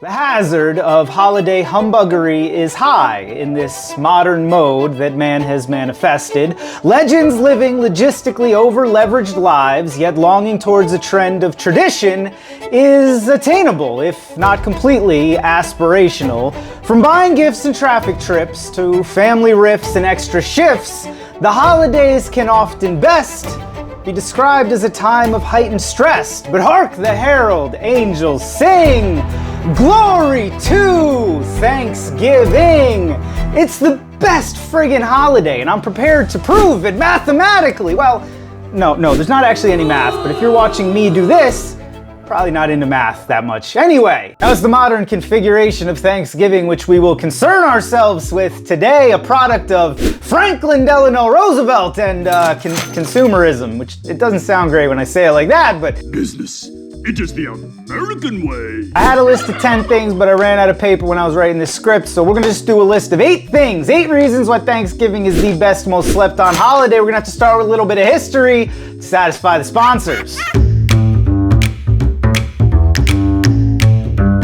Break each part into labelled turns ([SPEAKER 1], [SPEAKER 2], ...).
[SPEAKER 1] The hazard of holiday humbuggery is high in this modern mode that man has manifested. Legends living logistically over-leveraged lives, yet longing towards a trend of tradition, is attainable, if not completely aspirational. From buying gifts and traffic trips to family rifts and extra shifts, the holidays can often best be described as a time of heightened stress. But hark the herald angels sing! Glory to Thanksgiving! It's the best friggin' holiday, and I'm prepared to prove it mathematically. Well, no, there's not actually any math, but if you're watching me do this, probably not into math that much. Anyway, that was the modern configuration of Thanksgiving, which we will concern ourselves with today, a product of Franklin Delano Roosevelt and consumerism, which it doesn't sound great when I say it like that, but
[SPEAKER 2] business. It is the American way.
[SPEAKER 1] I had a list of 10 things, but I ran out of paper when I was writing this script, so we're gonna just do a list of 8 things, 8 reasons why Thanksgiving is the best, most slept on holiday. We're gonna have to start with a little bit of history to satisfy the sponsors.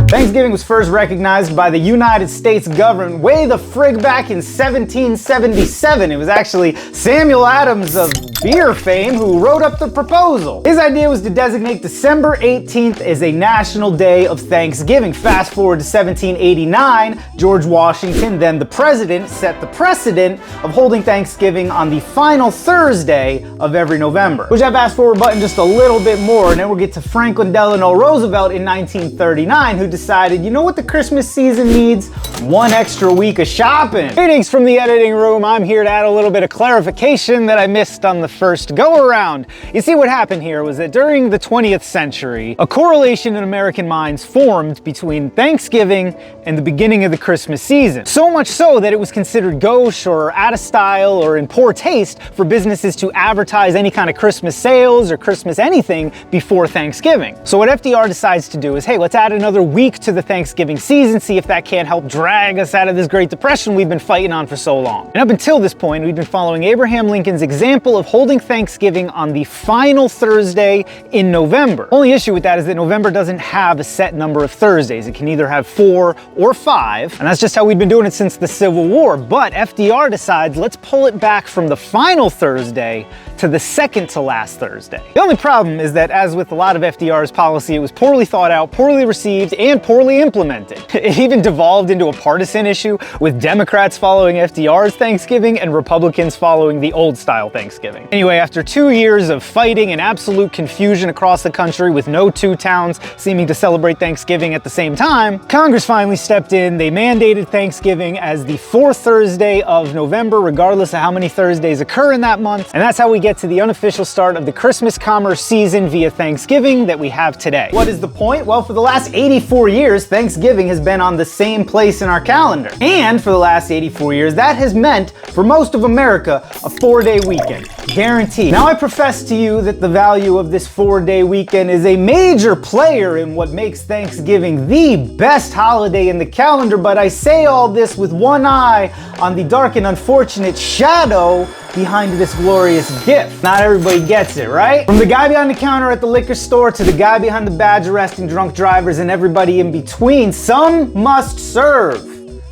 [SPEAKER 1] Thanksgiving was first recognized by the United States government way the frig back in 1777. It was actually Samuel Adams of beer fame who wrote up the proposal. His idea was to designate December 18th as a national day of Thanksgiving. Fast forward to 1789, George Washington, then the president, set the precedent of holding Thanksgiving on the final Thursday of every November. Which I fast forward button just a little bit more, and then we'll get to Franklin Delano Roosevelt in 1939, who decided, you know what the Christmas season needs? One extra week of shopping. Greetings from the editing room. I'm here to add a little bit of clarification that I missed on the first go around. You see, what happened here was that during the 20th century, a correlation in American minds formed between Thanksgiving and the beginning of the Christmas season. So much so that it was considered gauche or out of style or in poor taste for businesses to advertise any kind of Christmas sales or Christmas anything before Thanksgiving. So what FDR decides to do is, hey, let's add another week to the Thanksgiving season, see if that can't help drag us out of this Great Depression we've been fighting on for so long. And up until this point, we've been following Abraham Lincoln's example of holding Thanksgiving on the final Thursday in November. Only issue with that is that November doesn't have a set number of Thursdays. It can either have 4 or 5, and that's just how we've been doing it since the Civil War. But FDR decides, let's pull it back from the final Thursday to the second to last Thursday. The only problem is that, as with a lot of FDR's policy, it was poorly thought out, poorly received, and poorly implemented. It even devolved into a partisan issue, with Democrats following FDR's Thanksgiving and Republicans following the old-style Thanksgiving. Anyway, after 2 years of fighting and absolute confusion across the country, with no 2 towns seeming to celebrate Thanksgiving at the same time, Congress finally stepped in. They mandated Thanksgiving as the 4th Thursday of November, regardless of how many Thursdays occur in that month. And that's how we get to the unofficial start of the Christmas commerce season via Thanksgiving that we have today. What is the point? Well, for the last 84 years, Thanksgiving has been on the same place in our calendar. And for the last 84 years, that has meant, for most of America, a 4-day weekend. Guaranteed. Now, I profess to you that the value of this 4-day weekend is a major player in what makes Thanksgiving the best holiday in the calendar, but I say all this with one eye on the dark and unfortunate shadow behind this glorious gift. Not everybody gets it, right? From the guy behind the counter at the liquor store to the guy behind the badge arresting drunk drivers and everybody in between, some must serve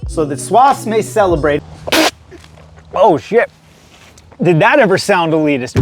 [SPEAKER 1] so that swaths may celebrate. Oh shit. Did that ever sound elitist?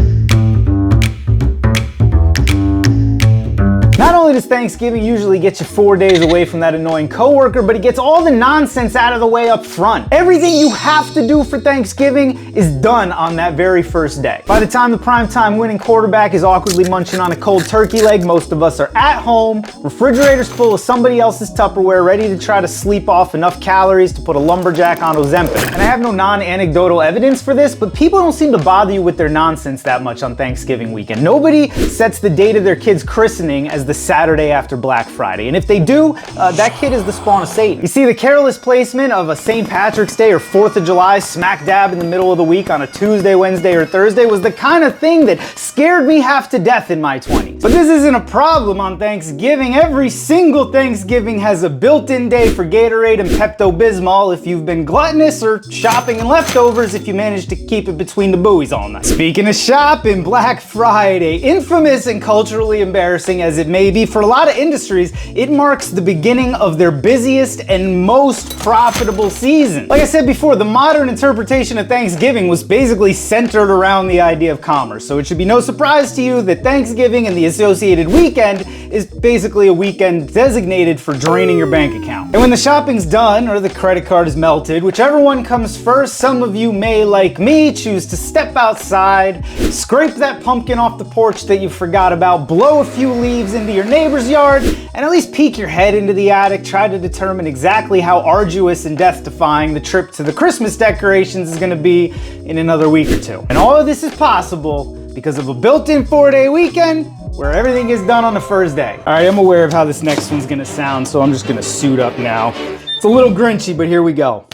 [SPEAKER 1] Not only does Thanksgiving usually get you 4 days away from that annoying coworker, but it gets all the nonsense out of the way up front. Everything you have to do for Thanksgiving is done on that very first day. By the time the primetime winning quarterback is awkwardly munching on a cold turkey leg, most of us are at home, refrigerators full of somebody else's Tupperware, ready to try to sleep off enough calories to put a lumberjack on Ozempic. And I have no non-anecdotal evidence for this, but people don't seem to bother you with their nonsense that much on Thanksgiving weekend. Nobody sets the date of their kid's christening as the Saturday after Black Friday. And if they do, that kid is the spawn of Satan. You see, the careless placement of a St. Patrick's Day or 4th of July smack dab in the middle of the week on a Tuesday, Wednesday, or Thursday was the kind of thing that scared me half to death in my 20s. But this isn't a problem on Thanksgiving. Every single Thanksgiving has a built-in day for Gatorade and Pepto-Bismol if you've been gluttonous, or shopping and leftovers if you managed to keep it between the buoys all night. Speaking of shopping, Black Friday, infamous and culturally embarrassing as it may be, for a lot of industries, it marks the beginning of their busiest and most profitable season. Like I said before, the modern interpretation of Thanksgiving was basically centered around the idea of commerce. So it should be no surprise to you that Thanksgiving and the associated weekend is basically a weekend designated for draining your bank account. And when the shopping's done or the credit card is melted, whichever one comes first, some of you may, like me, choose to step outside, scrape that pumpkin off the porch that you forgot about, blow a few leaves into your neighbor's yard, and at least peek your head into the attic, try to determine exactly how arduous and death-defying the trip to the Christmas decorations is gonna be in another week or two. And all of this is possible because of a built-in 4-day weekend where everything is done on the first day. All right, I'm aware of how this next one's gonna sound, so I'm just gonna suit up now. It's a little grinchy, but here we go.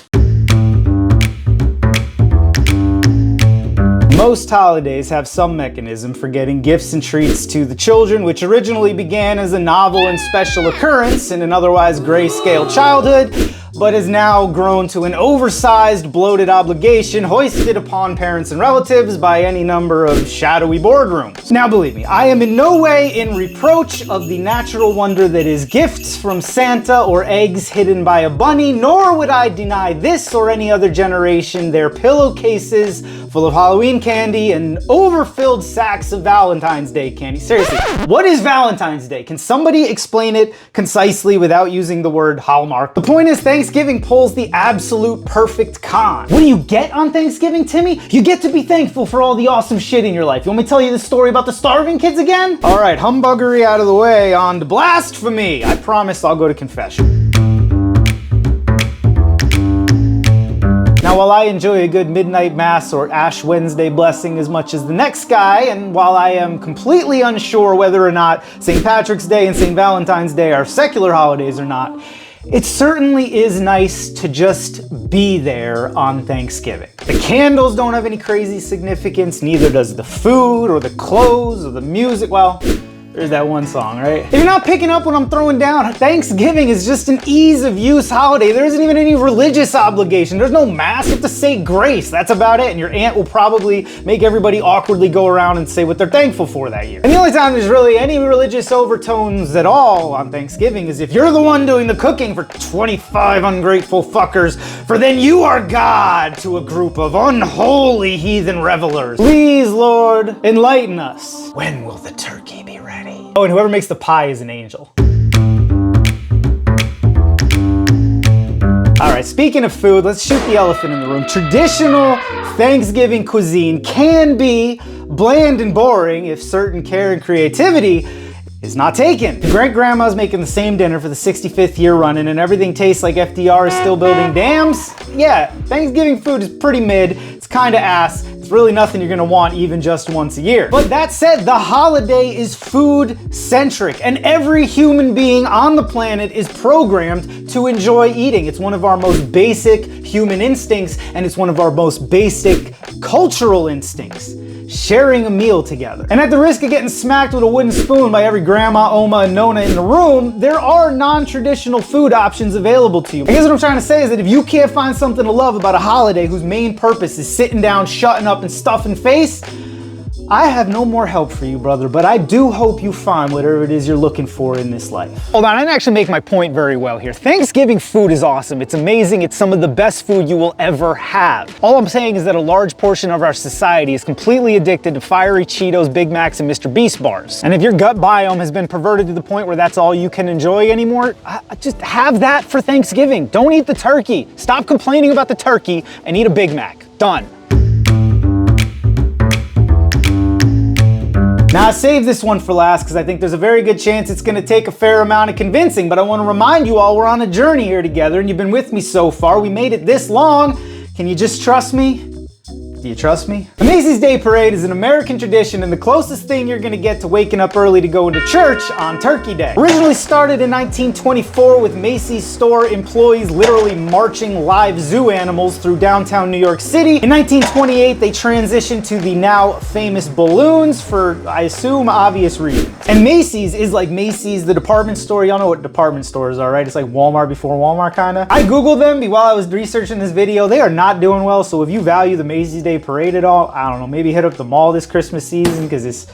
[SPEAKER 1] Most holidays have some mechanism for getting gifts and treats to the children, which originally began as a novel and special occurrence in an otherwise grayscale childhood, but has now grown to an oversized, bloated obligation hoisted upon parents and relatives by any number of shadowy boardrooms. Now believe me, I am in no way in reproach of the natural wonder that is gifts from Santa or eggs hidden by a bunny, nor would I deny this or any other generation their pillowcases full of Halloween candy and overfilled sacks of Valentine's Day candy. Seriously, what is Valentine's Day? Can somebody explain it concisely without using the word Hallmark? The point is, Thanksgiving pulls the absolute perfect con. What do you get on Thanksgiving, Timmy? You get to be thankful for all the awesome shit in your life. You want me to tell you the story about the starving kids again? All right, humbuggery out of the way, on to blasphemy. I promise I'll go to confession. Now, while I enjoy a good midnight mass or Ash Wednesday blessing as much as the next guy, and while I am completely unsure whether or not St. Patrick's Day and St. Valentine's Day are secular holidays or not, it certainly is nice to just be there on Thanksgiving. The candles don't have any crazy significance, neither does the food or the clothes or the music. Well, there's that one song, right? If you're not picking up what I'm throwing down, Thanksgiving is just an ease of use holiday. There isn't even any religious obligation. There's no mass. You have to say grace. That's about it. And your aunt will probably make everybody awkwardly go around and say what they're thankful for that year. And the only time there's really any religious overtones at all on Thanksgiving is if you're the one doing the cooking for 25 ungrateful fuckers, for then you are God to a group of unholy heathen revelers. Please, Lord, enlighten us. When will the turkey be ready? Oh, and whoever makes the pie is an angel. All right, speaking of food, let's shoot the elephant in the room. Traditional Thanksgiving cuisine can be bland and boring if certain care and creativity is not taken. If great-grandma's making the same dinner for the 65th year running and everything tastes like FDR is still building dams, yeah, Thanksgiving food is pretty mid, it's kinda ass, it's really nothing you're gonna want even just once a year. But that said, the holiday is food-centric, and every human being on the planet is programmed to enjoy eating. It's one of our most basic human instincts, and it's one of our most basic cultural instincts. Sharing a meal together. And at the risk of getting smacked with a wooden spoon by every grandma, oma, and nona in the room, there are non-traditional food options available to you. I guess what I'm trying to say is that if you can't find something to love about a holiday whose main purpose is sitting down, shutting up, and stuffing face, I have no more help for you, brother, but I do hope you find whatever it is you're looking for in this life. Hold on, I didn't actually make my point very well here. Thanksgiving food is awesome. It's amazing. It's some of the best food you will ever have. All I'm saying is that a large portion of our society is completely addicted to fiery Cheetos, Big Macs, and Mr. Beast bars. And if your gut biome has been perverted to the point where that's all you can enjoy anymore, just have that for Thanksgiving. Don't eat the turkey. Stop complaining about the turkey and eat a Big Mac. Done. Now I saved this one for last because I think there's a very good chance it's gonna take a fair amount of convincing, but I wanna remind you all we're on a journey here together and you've been with me so far. We made it this long. Can you just trust me? Do you trust me? The Macy's Day Parade is an American tradition and the closest thing you're gonna get to waking up early to go into church on Turkey Day. Originally started in 1924 with Macy's store employees literally marching live zoo animals through downtown New York City. In 1928, they transitioned to the now famous balloons for, I assume, obvious reasons. And Macy's is like Macy's, the department store. Y'all know what department stores are, right? It's like Walmart before Walmart, kinda. I Googled them while I was researching this video. They are not doing well, so if you value the Macy's Day Parade at all, I don't know, maybe hit up the mall this Christmas season because it's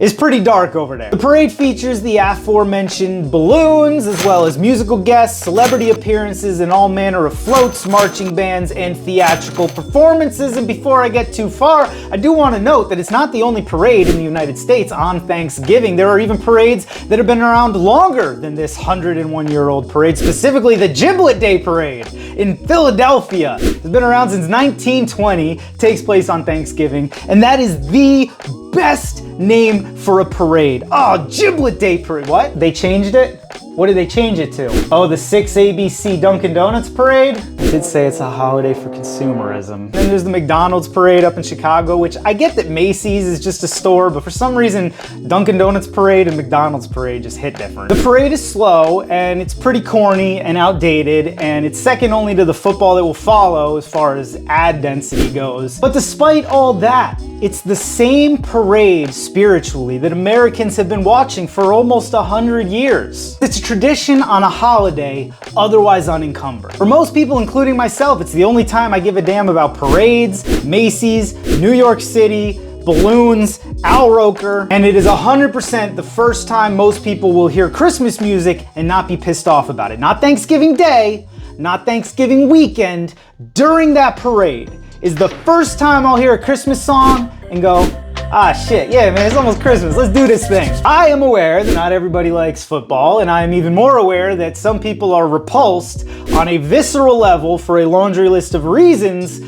[SPEAKER 1] is pretty dark over there. The parade features the aforementioned balloons, as well as musical guests, celebrity appearances, and all manner of floats, marching bands, and theatrical performances. And before I get too far, I do want to note that it's not the only parade in the United States on Thanksgiving. There are even parades that have been around longer than this 101-year-old parade, specifically the Giblet Day Parade in Philadelphia. It's been around since 1920, takes place on Thanksgiving, and that is the best name for a parade. Oh, Giblet Day Parade. What? They changed it? What did they change it to? Oh, the 6 ABC Dunkin' Donuts Parade? I did say it's a holiday for consumerism. Then there's the McDonald's Parade up in Chicago, which I get that Macy's is just a store, but for some reason, Dunkin' Donuts Parade and McDonald's Parade just hit different. The parade is slow, and it's pretty corny and outdated, and it's second only to the football that will follow as far as ad density goes. But despite all that, it's the same parade spiritually that Americans have been watching for almost 100 years. It's a tradition on a holiday otherwise unencumbered. For most people, including myself, it's the only time I give a damn about parades, Macy's, New York City, balloons, Al Roker, and it is 100% the first time most people will hear Christmas music and not be pissed off about it. Not Thanksgiving Day, not Thanksgiving weekend, during that parade is the first time I'll hear a Christmas song and go, ah shit, yeah man, it's almost Christmas, let's do this thing. I am aware that not everybody likes football, and I am even more aware that some people are repulsed on a visceral level for a laundry list of reasons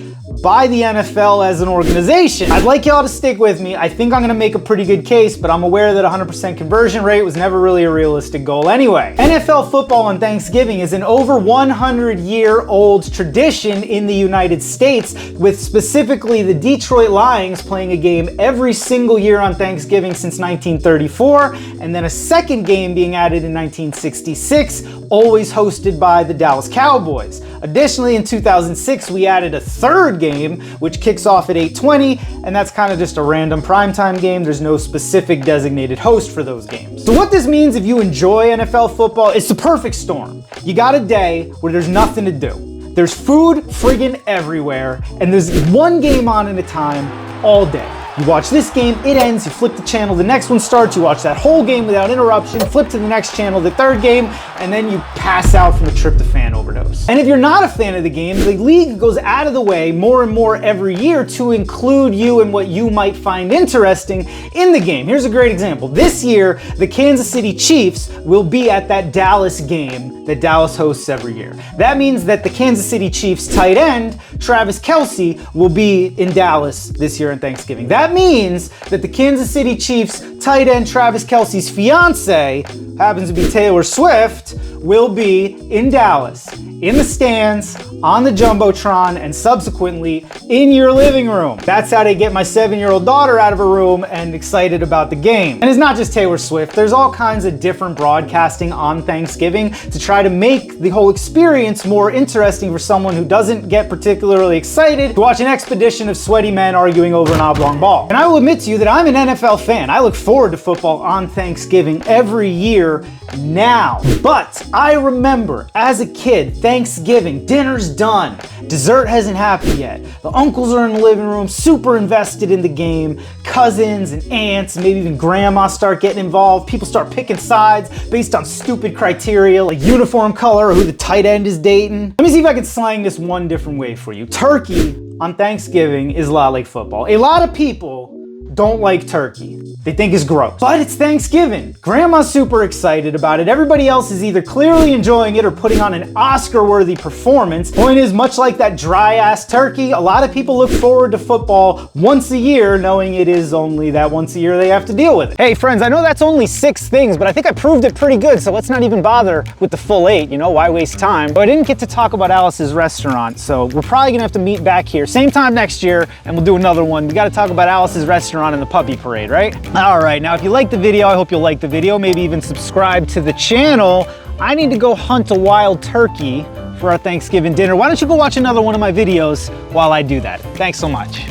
[SPEAKER 1] by the NFL as an organization. I'd like y'all to stick with me. I think I'm gonna make a pretty good case, but I'm aware that 100% conversion rate was never really a realistic goal anyway. NFL football on Thanksgiving is an over 100-year-old tradition in the United States, with specifically the Detroit Lions playing a game every single year on Thanksgiving since 1934, and then a second game being added in 1966, always hosted by the Dallas Cowboys. Additionally, in 2006, we added a third game, which kicks off at 8:20, and that's kind of just a random primetime game. There's no specific designated host for those games. So what this means if you enjoy NFL football, it's the perfect storm. You got a day where there's nothing to do. There's food friggin' everywhere, and there's one game on at a time all day. You watch this game, it ends, you flip the channel, the next one starts, you watch that whole game without interruption, flip to the next channel, the third game, and then you pass out from a tryptophan overdose. And if you're not a fan of the game, the league goes out of the way more and more every year to include you in what you might find interesting in the game. Here's a great example. This year, the Kansas City Chiefs will be at that Dallas game that Dallas hosts every year. That means that the Kansas City Chiefs tight end, Travis Kelce, will be in Dallas this year on Thanksgiving. That means that the Kansas City Chiefs tight end Travis Kelce's fiance, happens to be Taylor Swift, will be in Dallas, in the stands, on the Jumbotron, and subsequently in your living room. That's how they get my 7-year-old daughter out of her room and excited about the game. And it's not just Taylor Swift, there's all kinds of different broadcasting on Thanksgiving to try to make the whole experience more interesting for someone who doesn't get particularly excited to watch an expedition of sweaty men arguing over an oblong ball. And I will admit to you that I'm an NFL fan. I look forward to football on Thanksgiving every year now. But I remember as a kid, Thanksgiving, dinner's done, dessert hasn't happened yet. The uncles are in the living room, super invested in the game. Cousins and aunts, maybe even grandma start getting involved. People start picking sides based on stupid criteria like uniform color or who the tight end is dating. Let me see if I can slang this one different way for you. Turkey on Thanksgiving is a lot like football. A lot of people don't like turkey. They think it's gross. But it's Thanksgiving. Grandma's super excited about it. Everybody else is either clearly enjoying it or putting on an Oscar-worthy performance. Point is, much like that dry-ass turkey, a lot of people look forward to football once a year, knowing it is only that once a year they have to deal with it. Hey friends, I know that's only 6 things, but I think I proved it pretty good, so let's not even bother with the full 8, you know, why waste time? But I didn't get to talk about Alice's restaurant, so we're probably gonna have to meet back here, same time next year, and we'll do another one. We gotta talk about Alice's restaurant and the puppy parade, right? All right, now if you like the video, I hope you'll like the video, maybe even subscribe to the channel. I need to go hunt a wild turkey for our Thanksgiving dinner. Why don't you go watch another one of my videos while I do that? Thanks so much.